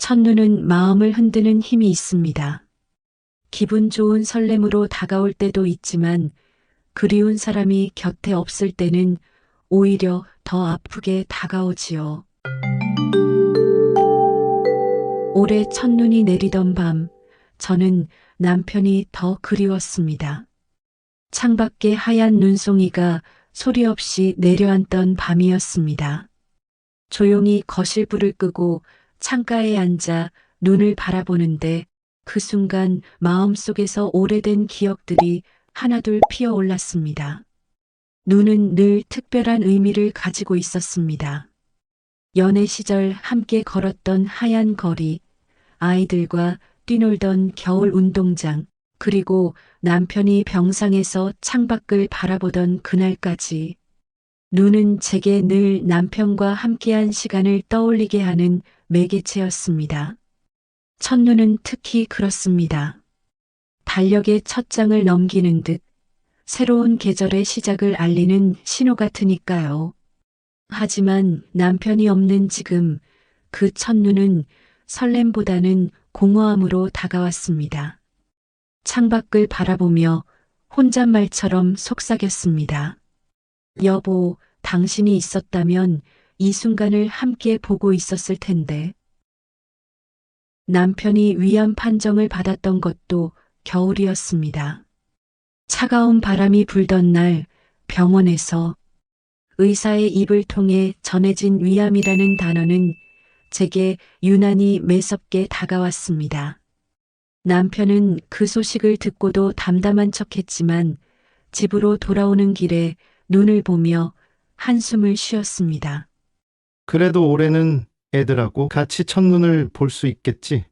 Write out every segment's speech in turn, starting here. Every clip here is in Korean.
첫눈은 마음을 흔드는 힘이 있습니다. 기분 좋은 설렘으로 다가올 때도 있지만 그리운 사람이 곁에 없을 때는 오히려 더 아프게 다가오지요. 올해 첫눈이 내리던 밤, 저는 남편이 더 그리웠습니다. 창밖에 하얀 눈송이가 소리 없이 내려앉던 밤이었습니다. 조용히 거실불을 끄고 창가에 앉아 눈을 바라보는데 그 순간 마음속에서 오래된 기억들이 하나둘 피어올랐습니다. 눈은 늘 특별한 의미를 가지고 있었습니다. 연애 시절 함께 걸었던 하얀 거리, 아이들과 뛰놀던 겨울 운동장, 그리고 남편이 병상에서 창밖을 바라보던 그날까지 눈은 제게 늘 남편과 함께한 시간을 떠올리게 하는 매개체였습니다. 첫눈은 특히 그렇습니다. 달력의 첫 장을 넘기는 듯 새로운 계절의 시작을 알리는 신호 같으니까요. 하지만 남편이 없는 지금 그 첫눈은 설렘보다는 공허함으로 다가왔습니다. 창밖을 바라보며 혼잣말처럼 속삭였습니다. 여보, 당신이 있었다면 이 순간을 함께 보고 있었을 텐데. 남편이 위암 판정을 받았던 것도 겨울이었습니다. 차가운 바람이 불던 날 병원에서 의사의 입을 통해 전해진 위암이라는 단어는 제게 유난히 매섭게 다가왔습니다. 남편은 그 소식을 듣고도 담담한 척했지만 집으로 돌아오는 길에 눈을 보며 한숨을 쉬었습니다. 그래도 올해는 애들하고 같이 첫눈을 볼 수 있겠지?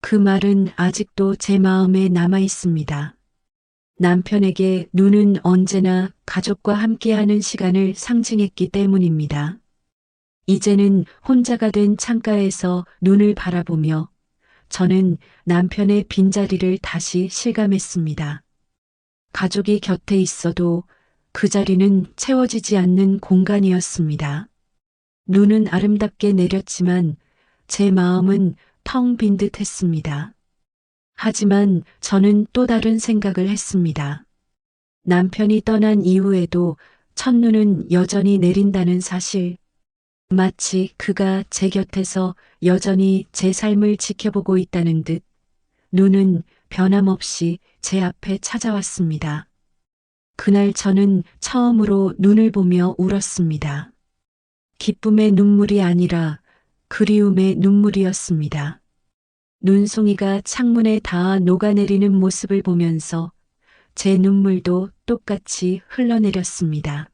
그 말은 아직도 제 마음에 남아 있습니다. 남편에게 눈은 언제나 가족과 함께하는 시간을 상징했기 때문입니다. 이제는 혼자가 된 창가에서 눈을 바라보며 저는 남편의 빈자리를 다시 실감했습니다. 가족이 곁에 있어도 그 자리는 채워지지 않는 공간이었습니다. 눈은 아름답게 내렸지만 제 마음은 텅 빈 듯 했습니다. 하지만 저는 또 다른 생각을 했습니다. 남편이 떠난 이후에도 첫눈은 여전히 내린다는 사실. 마치 그가 제 곁에서 여전히 제 삶을 지켜보고 있다는 듯 눈은 변함없이 제 앞에 찾아왔습니다. 그날 저는 처음으로 눈을 보며 울었습니다. 기쁨의 눈물이 아니라 그리움의 눈물이었습니다. 눈송이가 창문에 닿아 녹아내리는 모습을 보면서 제 눈물도 똑같이 흘러내렸습니다.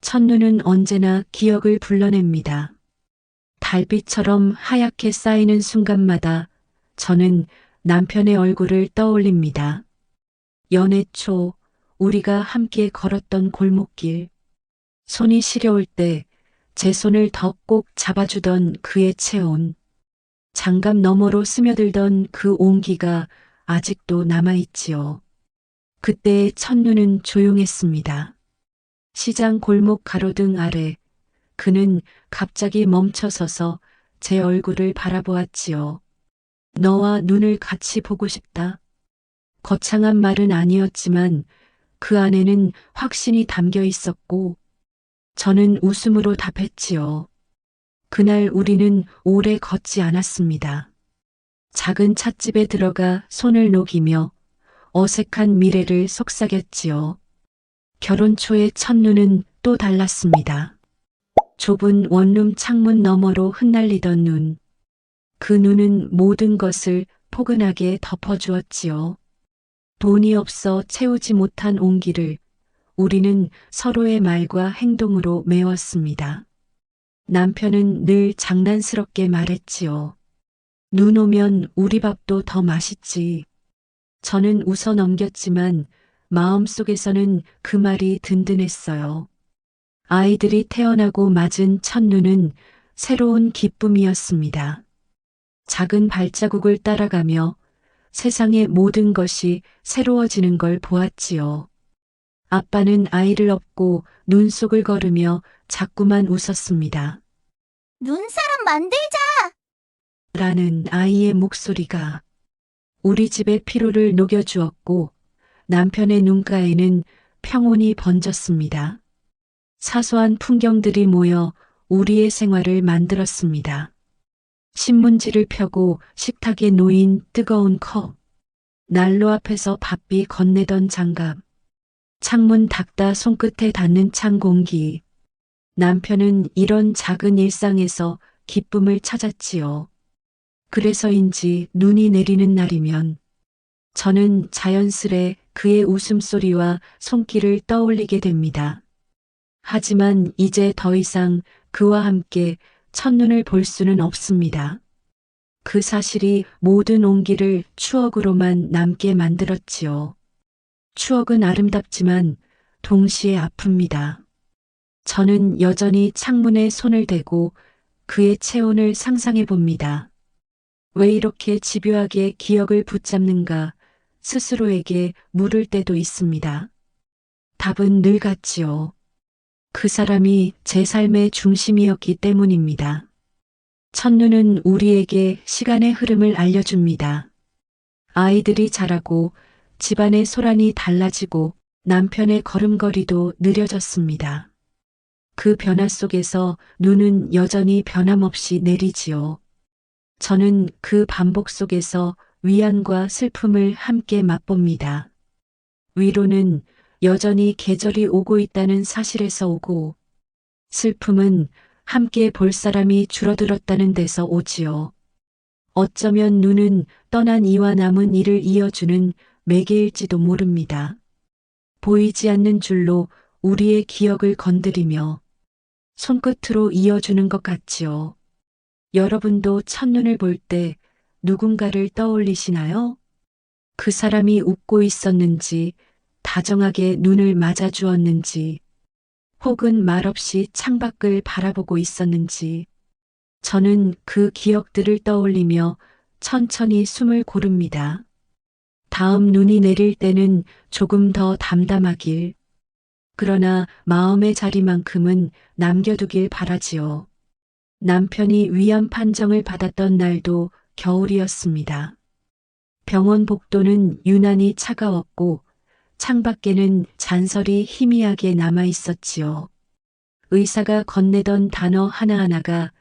첫눈은 언제나 기억을 불러냅니다. 달빛처럼 하얗게 쌓이는 순간마다 저는 남편의 얼굴을 떠올립니다. 연애 초 우리가 함께 걸었던 골목길, 손이 시려울 때 제 손을 더 꼭 잡아주던 그의 체온, 장갑 너머로 스며들던 그 온기가 아직도 남아있지요. 그때의 첫눈은 조용했습니다. 시장 골목 가로등 아래 그는 갑자기 멈춰서서 제 얼굴을 바라보았지요. 너와 눈을 같이 보고 싶다. 거창한 말은 아니었지만 그 안에는 확신이 담겨 있었고 저는 웃음으로 답했지요. 그날 우리는 오래 걷지 않았습니다. 작은 찻집에 들어가 손을 녹이며 어색한 미래를 속삭였지요. 결혼 초의 첫눈은 또 달랐습니다. 좁은 원룸 창문 너머로 흩날리던 눈. 그 눈은 모든 것을 포근하게 덮어주었지요. 돈이 없어 채우지 못한 온기를 우리는 서로의 말과 행동으로 메웠습니다. 남편은 늘 장난스럽게 말했지요. 눈 오면 우리 밥도 더 맛있지. 저는 웃어 넘겼지만 마음속에서는 그 말이 든든했어요. 아이들이 태어나고 맞은 첫눈은 새로운 기쁨이었습니다. 작은 발자국을 따라가며 세상의 모든 것이 새로워지는 걸 보았지요. 아빠는 아이를 업고 눈 속을 걸으며 자꾸만 웃었습니다. 눈사람 만들자! 라는 아이의 목소리가 우리 집의 피로를 녹여주었고 남편의 눈가에는 평온이 번졌습니다. 사소한 풍경들이 모여 우리의 생활을 만들었습니다. 신문지를 펴고 식탁에 놓인 뜨거운 컵, 난로 앞에서 바삐 건네던 장갑, 창문 닫다 손끝에 닿는 찬 공기. 남편은 이런 작은 일상에서 기쁨을 찾았지요. 그래서인지 눈이 내리는 날이면 저는 자연스레 그의 웃음소리와 손길을 떠올리게 됩니다. 하지만 이제 더 이상 그와 함께 첫눈을 볼 수는 없습니다. 그 사실이 모든 온기를 추억으로만 남게 만들었지요. 추억은 아름답지만 동시에 아픕니다. 저는 여전히 창문에 손을 대고 그의 체온을 상상해 봅니다. 왜 이렇게 집요하게 기억을 붙잡는가 스스로에게 물을 때도 있습니다. 답은 늘 같지요. 그 사람이 제 삶의 중심이었기 때문입니다. 첫눈은 우리에게 시간의 흐름을 알려줍니다. 아이들이 자라고 집안의 소란이 달라지고 남편의 걸음걸이도 느려졌습니다. 그 변화 속에서 눈은 여전히 변함없이 내리지요. 저는 그 반복 속에서 위안과 슬픔을 함께 맛봅니다. 위로는 여전히 계절이 오고 있다는 사실에서 오고, 슬픔은 함께 볼 사람이 줄어들었다는 데서 오지요. 어쩌면 눈은 떠난 이와 남은 이를 이어주는 매개일지도 모릅니다. 보이지 않는 줄로 우리의 기억을 건드리며 손끝으로 이어주는 것 같지요. 여러분도 첫눈을 볼 때 누군가를 떠올리시나요? 그 사람이 웃고 있었는지, 다정하게 눈을 맞아주었는지, 혹은 말없이 창밖을 바라보고 있었는지, 저는 그 기억들을 떠올리며 천천히 숨을 고릅니다. 다음 눈이 내릴 때는 조금 더 담담하길, 그러나 마음의 자리만큼은 남겨두길 바라지요. 남편이 위암 판정을 받았던 날도 겨울이었습니다. 병원 복도는 유난히 차가웠고 창밖에는 잔설이 희미하게 남아 있었지요. 의사가 건네던 단어 하나하나가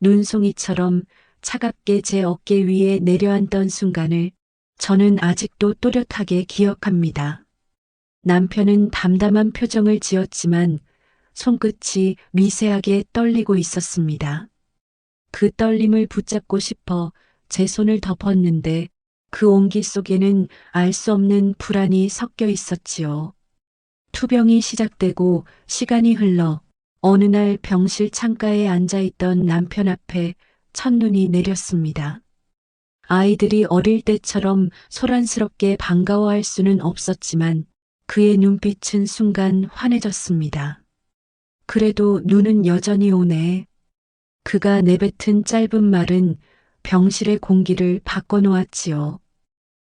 눈송이처럼 차갑게 제 어깨 위에 내려앉던 순간을 저는 아직도 또렷하게 기억합니다. 남편은 담담한 표정을 지었지만 손끝이 미세하게 떨리고 있었습니다. 그 떨림을 붙잡고 싶어 제 손을 덮었는데 그 온기 속에는 알 수 없는 불안이 섞여 있었지요. 투병이 시작되고 시간이 흘러 어느 날 병실 창가에 앉아있던 남편 앞에 첫눈이 내렸습니다. 아이들이 어릴 때처럼 소란스럽게 반가워할 수는 없었지만 그의 눈빛은 순간 환해졌습니다. 그래도 눈은 여전히 오네. 그가 내뱉은 짧은 말은 병실의 공기를 바꿔놓았지요.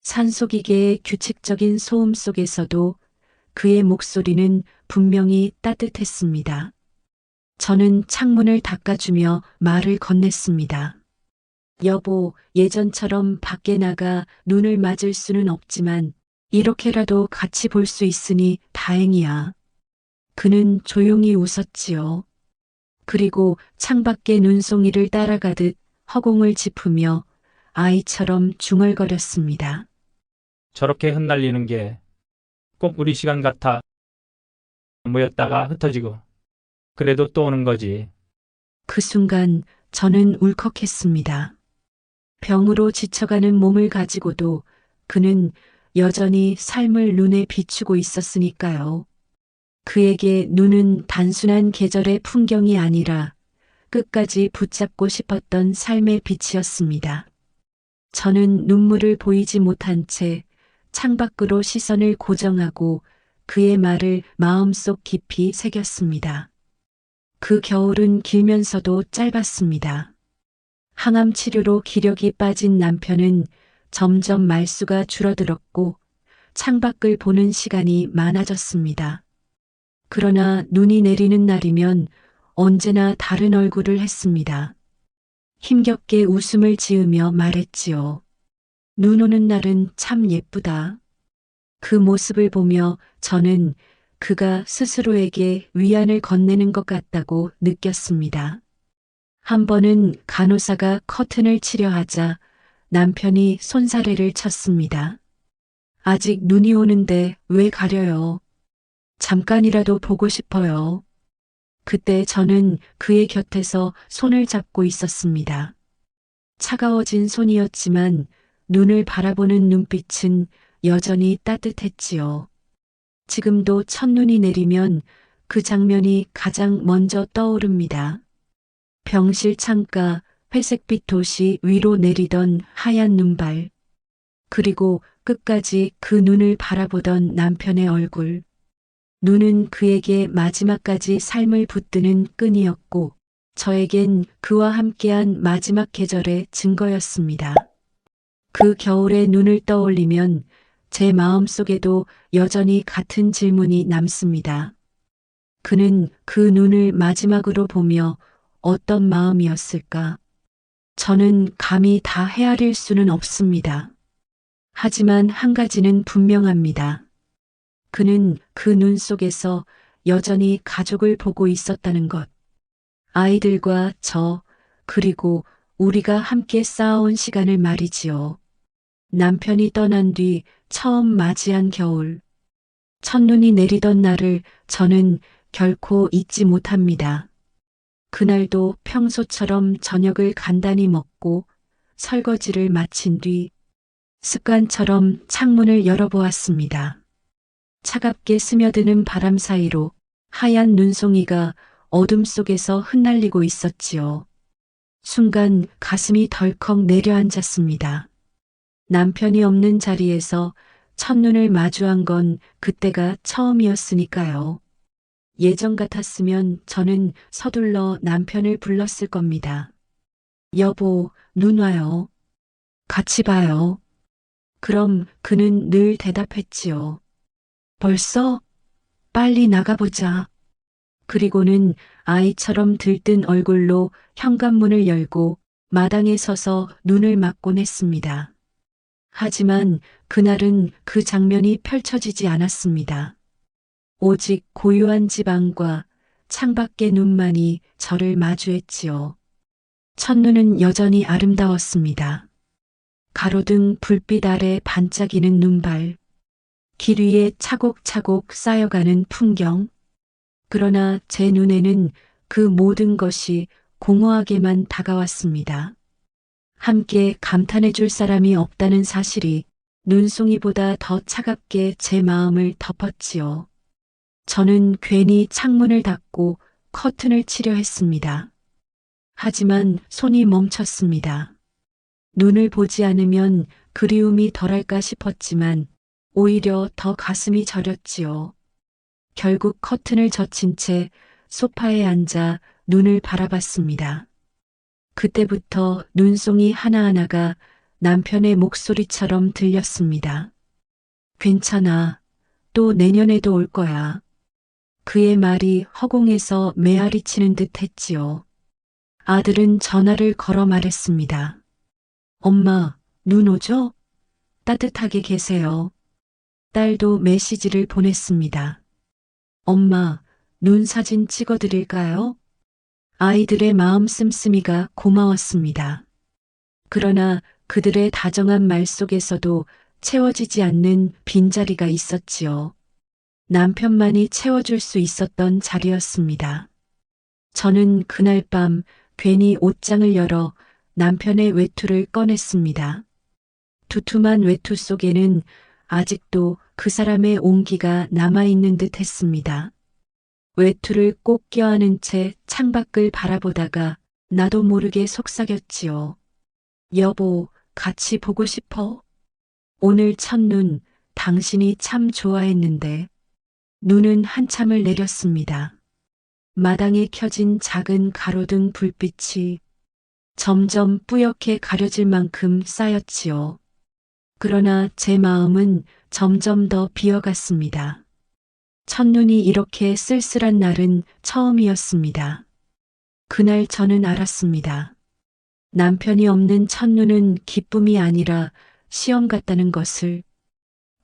산소기계의 규칙적인 소음 속에서도 그의 목소리는 분명히 따뜻했습니다. 저는 창문을 닦아주며 말을 건넸습니다. 여보, 예전처럼 밖에 나가 눈을 맞을 수는 없지만 이렇게라도 같이 볼 수 있으니 다행이야. 그는 조용히 웃었지요. 그리고 창밖의 눈송이를 따라가듯 허공을 짚으며 아이처럼 중얼거렸습니다. 저렇게 흩날리는 게 꼭 우리 시간 같아. 모였다가 흩어지고 그래도 또 오는 거지. 그 순간 저는 울컥했습니다. 병으로 지쳐가는 몸을 가지고도 그는 여전히 삶을 눈에 비추고 있었으니까요. 그에게 눈은 단순한 계절의 풍경이 아니라 끝까지 붙잡고 싶었던 삶의 빛이었습니다. 저는 눈물을 보이지 못한 채 창밖으로 시선을 고정하고 그의 말을 마음속 깊이 새겼습니다. 그 겨울은 길면서도 짧았습니다. 항암 치료로 기력이 빠진 남편은 점점 말수가 줄어들었고 창밖을 보는 시간이 많아졌습니다. 그러나 눈이 내리는 날이면 언제나 다른 얼굴을 했습니다. 힘겹게 웃음을 지으며 말했지요. 눈 오는 날은 참 예쁘다. 그 모습을 보며 저는 그가 스스로에게 위안을 건네는 것 같다고 느꼈습니다. 한 번은 간호사가 커튼을 치려 하자 남편이 손사래를 쳤습니다. 아직 눈이 오는데 왜 가려요? 잠깐이라도 보고 싶어요. 그때 저는 그의 곁에서 손을 잡고 있었습니다. 차가워진 손이었지만 눈을 바라보는 눈빛은 여전히 따뜻했지요. 지금도 첫눈이 내리면 그 장면이 가장 먼저 떠오릅니다. 병실 창가, 회색빛 도시 위로 내리던 하얀 눈발, 그리고 끝까지 그 눈을 바라보던 남편의 얼굴. 눈은 그에게 마지막까지 삶을 붙드는 끈이었고, 저에겐 그와 함께한 마지막 계절의 증거였습니다. 그 겨울의 눈을 떠올리면 제 마음속에도 여전히 같은 질문이 남습니다. 그는 그 눈을 마지막으로 보며 어떤 마음이었을까? 저는 감히 다 헤아릴 수는 없습니다. 하지만 한 가지는 분명합니다. 그는 그 눈 속에서 여전히 가족을 보고 있었다는 것. 아이들과 저, 그리고 우리가 함께 쌓아온 시간을 말이지요. 남편이 떠난 뒤 처음 맞이한 겨울. 첫눈이 내리던 날을 저는 결코 잊지 못합니다. 그날도 평소처럼 저녁을 간단히 먹고 설거지를 마친 뒤 습관처럼 창문을 열어보았습니다. 차갑게 스며드는 바람 사이로 하얀 눈송이가 어둠 속에서 흩날리고 있었지요. 순간 가슴이 덜컥 내려앉았습니다. 남편이 없는 자리에서 첫눈을 마주한 건 그때가 처음이었으니까요. 예전 같았으면 저는 서둘러 남편을 불렀을 겁니다. 여보, 눈 와요. 같이 봐요. 그럼 그는 늘 대답했지요. 벌써? 빨리 나가보자. 그리고는 아이처럼 들뜬 얼굴로 현관문을 열고 마당에 서서 눈을 맞곤 했습니다. 하지만 그날은 그 장면이 펼쳐지지 않았습니다. 오직 고요한 집 안과 창밖의 눈만이 저를 마주했지요. 첫눈은 여전히 아름다웠습니다. 가로등 불빛 아래 반짝이는 눈발, 길 위에 차곡차곡 쌓여가는 풍경. 그러나 제 눈에는 그 모든 것이 공허하게만 다가왔습니다. 함께 감탄해 줄 사람이 없다는 사실이 눈송이보다 더 차갑게 제 마음을 덮었지요. 저는 괜히 창문을 닫고 커튼을 치려 했습니다. 하지만 손이 멈췄습니다. 눈을 보지 않으면 그리움이 덜할까 싶었지만 오히려 더 가슴이 저렸지요. 결국 커튼을 젖힌 채 소파에 앉아 눈을 바라봤습니다. 그때부터 눈송이 하나하나가 남편의 목소리처럼 들렸습니다. 괜찮아. 또 내년에도 올 거야. 그의 말이 허공에서 메아리 치는 듯 했지요. 아들은 전화를 걸어 말했습니다. 엄마, 눈 오죠? 따뜻하게 계세요. 딸도 메시지를 보냈습니다. 엄마, 눈 사진 찍어드릴까요? 아이들의 마음 씀씀이가 고마웠습니다. 그러나 그들의 다정한 말 속에서도 채워지지 않는 빈자리가 있었지요. 남편만이 채워줄 수 있었던 자리였습니다. 저는 그날 밤 괜히 옷장을 열어 남편의 외투를 꺼냈습니다. 두툼한 외투 속에는 아직도 그 사람의 온기가 남아있는 듯 했습니다. 외투를 꼭 껴안은 채 창밖을 바라보다가 나도 모르게 속삭였지요. 여보, 같이 보고 싶어? 오늘 첫눈, 당신이 참 좋아했는데. 눈은 한참을 내렸습니다. 마당에 켜진 작은 가로등 불빛이 점점 뿌옇게 가려질 만큼 쌓였지요. 그러나 제 마음은 점점 더 비어갔습니다. 첫눈이 이렇게 쓸쓸한 날은 처음이었습니다. 그날 저는 알았습니다. 남편이 없는 첫눈은 기쁨이 아니라 시험 같다는 것을,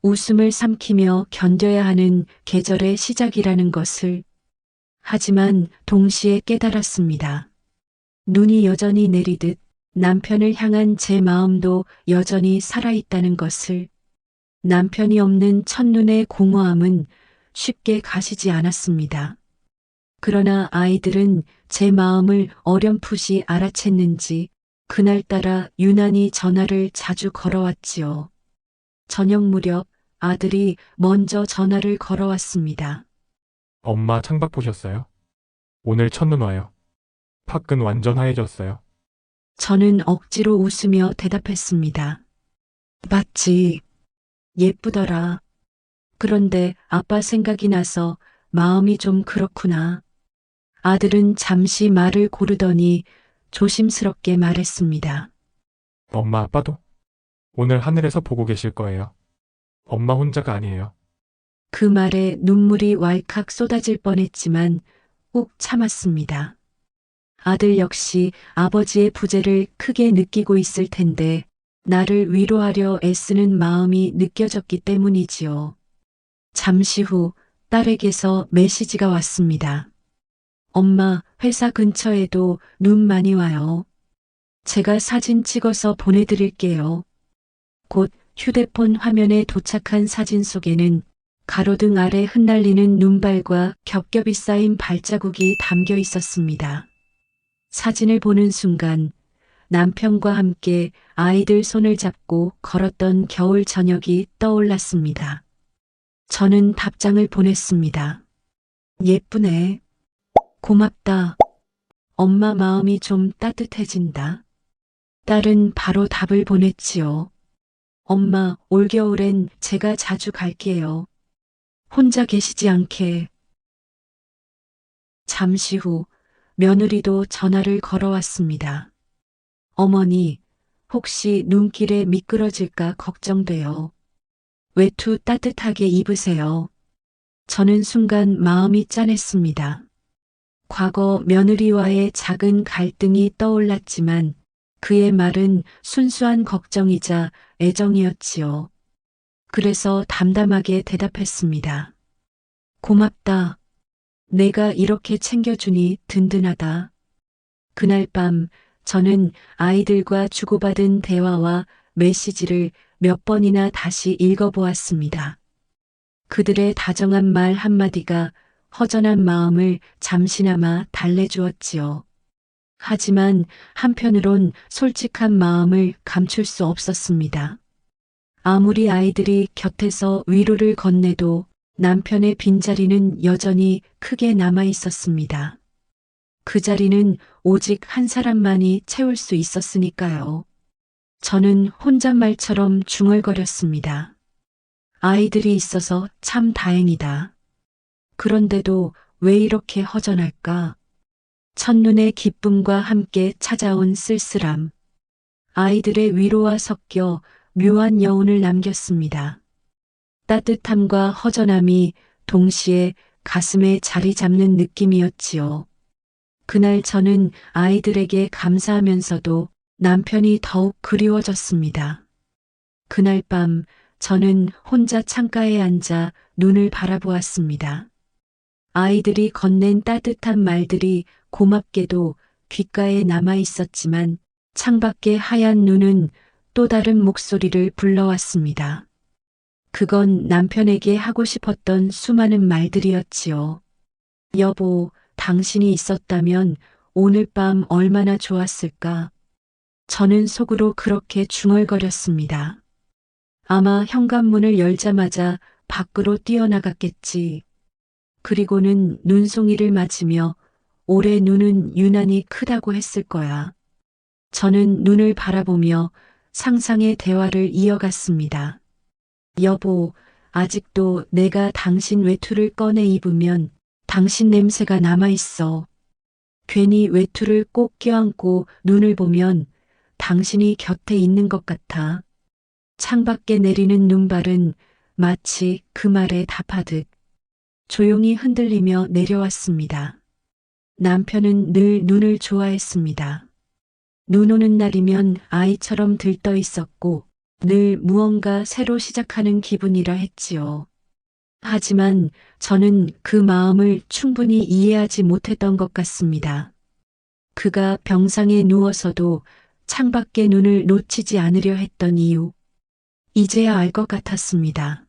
웃음을 삼키며 견뎌야 하는 계절의 시작이라는 것을, 하지만 동시에 깨달았습니다. 눈이 여전히 내리듯 남편을 향한 제 마음도 여전히 살아있다는 것을, 남편이 없는 첫눈의 공허함은 쉽게 가시지 않았습니다. 그러나 아이들은 제 마음을 어렴풋이 알아챘는지 그날따라 유난히 전화를 자주 걸어왔지요. 저녁 무렵 아들이 먼저 전화를 걸어왔습니다. 엄마 창밖 보셨어요? 오늘 첫눈 와요. 밖은 완전 하얘졌어요. 저는 억지로 웃으며 대답했습니다. 맞지. 예쁘더라. 그런데 아빠 생각이 나서 마음이 좀 그렇구나. 아들은 잠시 말을 고르더니 조심스럽게 말했습니다. 엄마 아빠도 오늘 하늘에서 보고 계실 거예요. 엄마 혼자가 아니에요. 그 말에 눈물이 왈칵 쏟아질 뻔했지만 꾹 참았습니다. 아들 역시 아버지의 부재를 크게 느끼고 있을 텐데 나를 위로하려 애쓰는 마음이 느껴졌기 때문이지요. 잠시 후 딸에게서 메시지가 왔습니다. 엄마, 회사 근처에도 눈 많이 와요. 제가 사진 찍어서 보내드릴게요. 곧 휴대폰 화면에 도착한 사진 속에는 가로등 아래 흩날리는 눈발과 겹겹이 쌓인 발자국이 담겨 있었습니다. 사진을 보는 순간 남편과 함께 아이들 손을 잡고 걸었던 겨울 저녁이 떠올랐습니다. 저는 답장을 보냈습니다. 예쁘네. 고맙다. 엄마 마음이 좀 따뜻해진다. 딸은 바로 답을 보냈지요. 엄마, 올겨울엔 제가 자주 갈게요. 혼자 계시지 않게. 잠시 후 며느리도 전화를 걸어왔습니다. 어머니, 혹시 눈길에 미끄러질까 걱정돼요. 외투 따뜻하게 입으세요. 저는 순간 마음이 짠했습니다. 과거 며느리와의 작은 갈등이 떠올랐지만 그의 말은 순수한 걱정이자 애정이었지요. 그래서 담담하게 대답했습니다. 고맙다. 내가 이렇게 챙겨주니 든든하다. 그날 밤 저는 아이들과 주고받은 대화와 메시지를 몇 번이나 다시 읽어보았습니다. 그들의 다정한 말 한마디가 허전한 마음을 잠시나마 달래주었지요. 하지만 한편으론 솔직한 마음을 감출 수 없었습니다. 아무리 아이들이 곁에서 위로를 건네도 남편의 빈자리는 여전히 크게 남아 있었습니다. 그 자리는 오직 한 사람만이 채울 수 있었으니까요. 저는 혼잣말처럼 중얼거렸습니다. 아이들이 있어서 참 다행이다. 그런데도 왜 이렇게 허전할까? 첫눈의 기쁨과 함께 찾아온 쓸쓸함. 아이들의 위로와 섞여 묘한 여운을 남겼습니다. 따뜻함과 허전함이 동시에 가슴에 자리 잡는 느낌이었지요. 그날 저는 아이들에게 감사하면서도 남편이 더욱 그리워졌습니다. 그날 밤 저는 혼자 창가에 앉아 눈을 바라보았습니다. 아이들이 건넨 따뜻한 말들이 고맙게도 귓가에 남아 있었지만 창밖의 하얀 눈은 또 다른 목소리를 불러왔습니다. 그건 남편에게 하고 싶었던 수많은 말들이었지요. 여보, 당신이 있었다면 오늘 밤 얼마나 좋았을까? 저는 속으로 그렇게 중얼거렸습니다. 아마 현관문을 열자마자 밖으로 뛰어나갔겠지. 그리고는 눈송이를 맞으며 올해 눈은 유난히 크다고 했을 거야. 저는 눈을 바라보며 상상의 대화를 이어갔습니다. 여보, 아직도 내가 당신 외투를 꺼내 입으면 당신 냄새가 남아있어. 괜히 외투를 꼭 껴안고 눈을 보면 당신이 곁에 있는 것 같아. 창밖에 내리는 눈발은 마치 그 말에 답하듯 조용히 흔들리며 내려왔습니다. 남편은 늘 눈을 좋아했습니다. 눈 오는 날이면 아이처럼 들떠 있었고 늘 무언가 새로 시작하는 기분이라 했지요. 하지만 저는 그 마음을 충분히 이해하지 못했던 것 같습니다. 그가 병상에 누워서도 창밖에 눈을 놓치지 않으려 했던 이유. 이제야 알 것 같았습니다.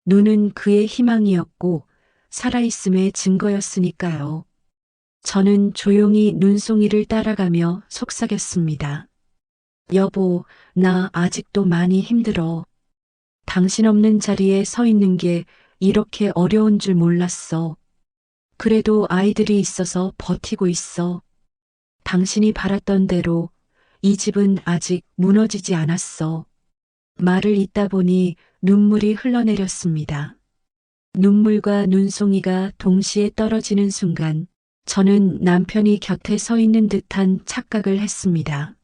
눈은 그의 희망이었고 살아있음의 증거였으니까요. 저는 조용히 눈송이를 따라가며 속삭였습니다. 여보, 나 아직도 많이 힘들어. 당신 없는 자리에 서 있는 게 이렇게 어려운 줄 몰랐어. 그래도 아이들이 있어서 버티고 있어. 당신이 바랐던 대로 이 집은 아직 무너지지 않았어. 말을 잇다 보니 눈물이 흘러내렸습니다. 눈물과 눈송이가 동시에 떨어지는 순간 저는 남편이 곁에 서 있는 듯한 착각을 했습니다.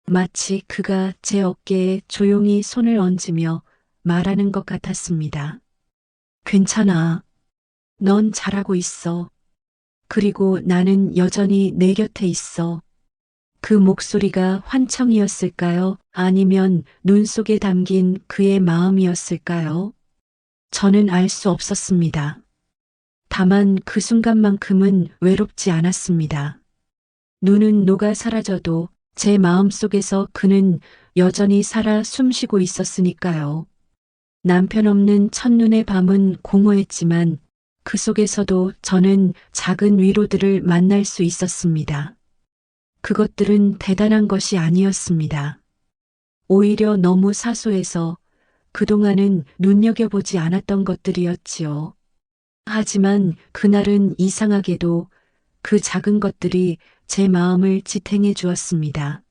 마치 그가 제 어깨에 조용히 손을 얹으며 말하는 것 같았습니다. 괜찮아. 넌 잘하고 있어. 그리고 나는 여전히 내 곁에 있어. 그 목소리가 환청이었을까요? 아니면 눈 속에 담긴 그의 마음이었을까요? 저는 알 수 없었습니다. 다만 그 순간만큼은 외롭지 않았습니다. 눈은 녹아 사라져도 제 마음 속에서 그는 여전히 살아 숨쉬고 있었으니까요. 남편 없는 첫눈의 밤은 공허했지만 그 속에서도 저는 작은 위로들을 만날 수 있었습니다. 그것들은 대단한 것이 아니었습니다. 오히려 너무 사소해서 그동안은 눈여겨보지 않았던 것들이었지요. 하지만 그날은 이상하게도 그 작은 것들이 제 마음을 지탱해 주었습니다.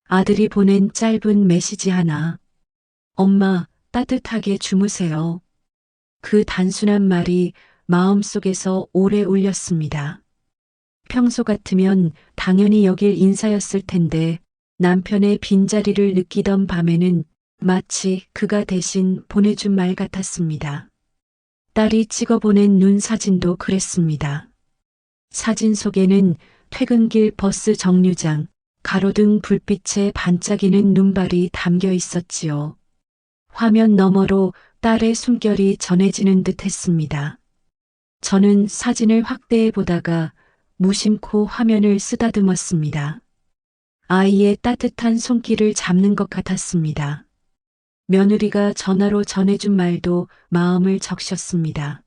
아들이 보낸 짧은 메시지 하나. 엄마, 따뜻하게 주무세요. 그 단순한 말이 마음속에서 오래 울렸습니다. 평소 같으면 당연히 여길 인사였을 텐데 남편의 빈자리를 느끼던 밤에는 마치 그가 대신 보내준 말 같았습니다. 딸이 찍어보낸 눈 사진도 그랬습니다. 사진 속에는 퇴근길 버스 정류장, 가로등 불빛에 반짝이는 눈발이 담겨 있었지요. 화면 너머로 딸의 숨결이 전해지는 듯 했습니다. 저는 사진을 확대해 보다가 무심코 화면을 쓰다듬었습니다. 아이의 따뜻한 손길을 잡는 것 같았습니다. 며느리가 전화로 전해준 말도 마음을 적셨습니다.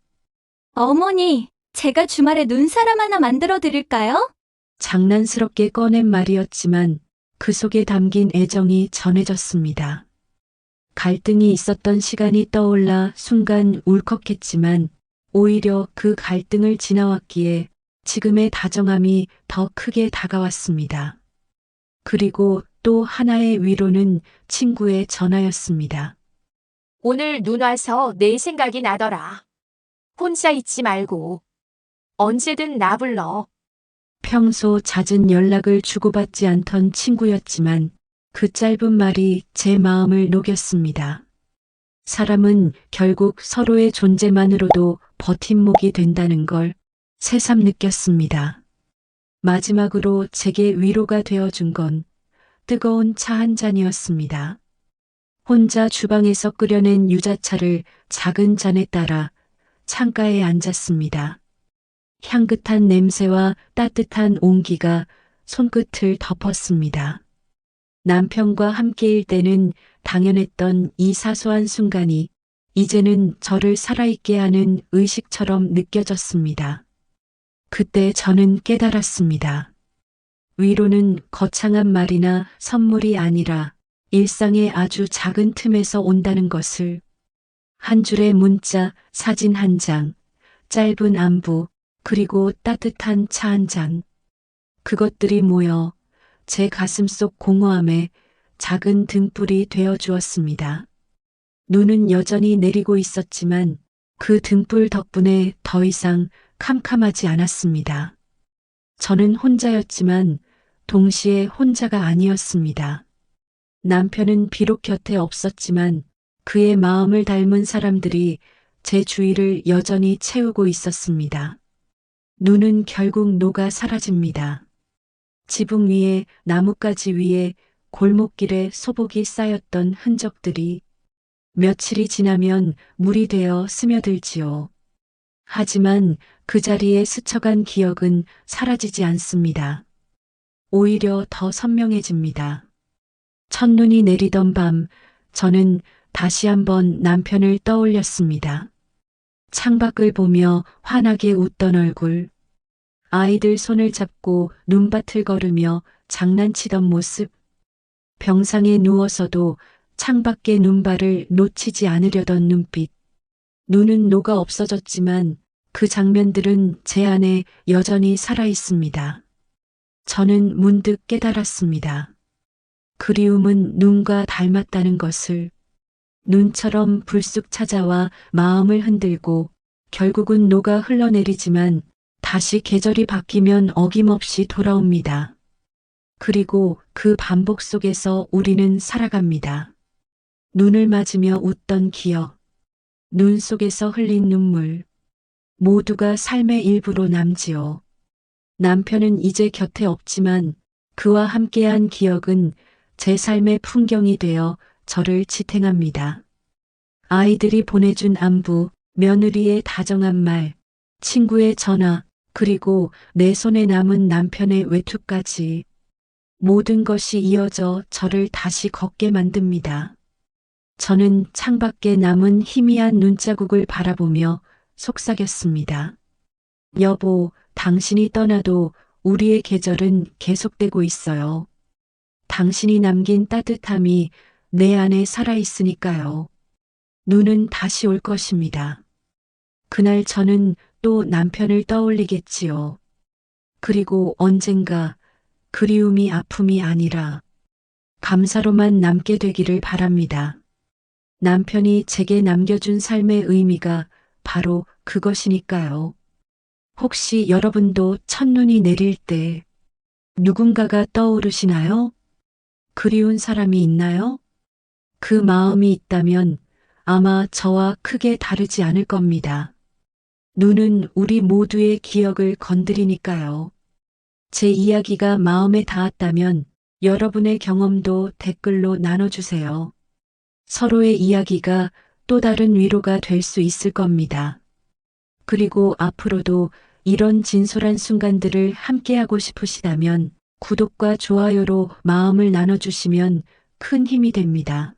어머니, 제가 주말에 눈사람 하나 만들어 드릴까요? 장난스럽게 꺼낸 말이었지만 그 속에 담긴 애정이 전해졌습니다. 갈등이 있었던 시간이 떠올라 순간 울컥했지만 오히려 그 갈등을 지나왔기에 지금의 다정함이 더 크게 다가왔습니다. 그리고 또 하나의 위로는 친구의 전화였습니다. 오늘 눈 와서 내 생각이 나더라. 혼자 있지 말고 언제든 나 불러. 평소 잦은 연락을 주고받지 않던 친구였지만 그 짧은 말이 제 마음을 녹였습니다. 사람은 결국 서로의 존재만으로도 버팀목이 된다는 걸 새삼 느꼈습니다. 마지막으로 제게 위로가 되어준 건 뜨거운 차 한 잔이었습니다. 혼자 주방에서 끓여낸 유자차를 작은 잔에 따라 창가에 앉았습니다. 향긋한 냄새와 따뜻한 온기가 손끝을 덮었습니다. 남편과 함께일 때는 당연했던 이 사소한 순간이 이제는 저를 살아있게 하는 의식처럼 느껴졌습니다. 그때 저는 깨달았습니다. 위로는 거창한 말이나 선물이 아니라 일상의 아주 작은 틈에서 온다는 것을. 한 줄의 문자, 사진 한 장, 짧은 안부, 그리고 따뜻한 차 한 잔. 그것들이 모여 제 가슴 속 공허함에 작은 등불이 되어 주었습니다. 눈은 여전히 내리고 있었지만 그 등불 덕분에 더 이상 캄캄하지 않았습니다. 저는 혼자였지만 동시에 혼자가 아니었습니다. 남편은 비록 곁에 없었지만 그의 마음을 닮은 사람들이 제 주위를 여전히 채우고 있었습니다. 눈은 결국 녹아 사라집니다. 지붕 위에, 나뭇가지 위에, 골목길에 소복이 쌓였던 흔적들이 며칠이 지나면 물이 되어 스며들지요. 하지만 그 자리에 스쳐간 기억은 사라지지 않습니다. 오히려 더 선명해집니다. 첫눈이 내리던 밤, 저는 다시 한번 남편을 떠올렸습니다. 창밖을 보며 환하게 웃던 얼굴, 아이들 손을 잡고 눈밭을 걸으며 장난치던 모습, 병상에 누워서도 창밖의 눈발을 놓치지 않으려던 눈빛. 눈은 녹아 없어졌지만 그 장면들은 제 안에 여전히 살아 있습니다. 저는 문득 깨달았습니다. 그리움은 눈과 닮았다는 것을. 눈처럼 불쑥 찾아와 마음을 흔들고 결국은 녹아 흘러내리지만 다시 계절이 바뀌면 어김없이 돌아옵니다. 그리고 그 반복 속에서 우리는 살아갑니다. 눈을 맞으며 웃던 기억, 눈 속에서 흘린 눈물, 모두가 삶의 일부로 남지요. 남편은 이제 곁에 없지만 그와 함께한 기억은 제 삶의 풍경이 되어 저를 지탱합니다. 아이들이 보내준 안부, 며느리의 다정한 말, 친구의 전화, 그리고 내 손에 남은 남편의 외투까지 모든 것이 이어져 저를 다시 걷게 만듭니다. 저는 창밖에 남은 희미한 눈자국을 바라보며 속삭였습니다. 여보, 당신이 떠나도 우리의 계절은 계속되고 있어요. 당신이 남긴 따뜻함이 내 안에 살아있으니까요. 눈은 다시 올 것입니다. 그날 저는 또 남편을 떠올리겠지요. 그리고 언젠가 그리움이 아픔이 아니라 감사로만 남게 되기를 바랍니다. 남편이 제게 남겨준 삶의 의미가 바로 그것이니까요. 혹시 여러분도 첫눈이 내릴 때 누군가가 떠오르시나요? 그리운 사람이 있나요? 그 마음이 있다면 아마 저와 크게 다르지 않을 겁니다. 눈은 우리 모두의 기억을 건드리니까요. 제 이야기가 마음에 닿았다면 여러분의 경험도 댓글로 나눠주세요. 서로의 이야기가 또 다른 위로가 될 수 있을 겁니다. 그리고 앞으로도 이런 진솔한 순간들을 함께하고 싶으시다면 구독과 좋아요로 마음을 나눠주시면 큰 힘이 됩니다.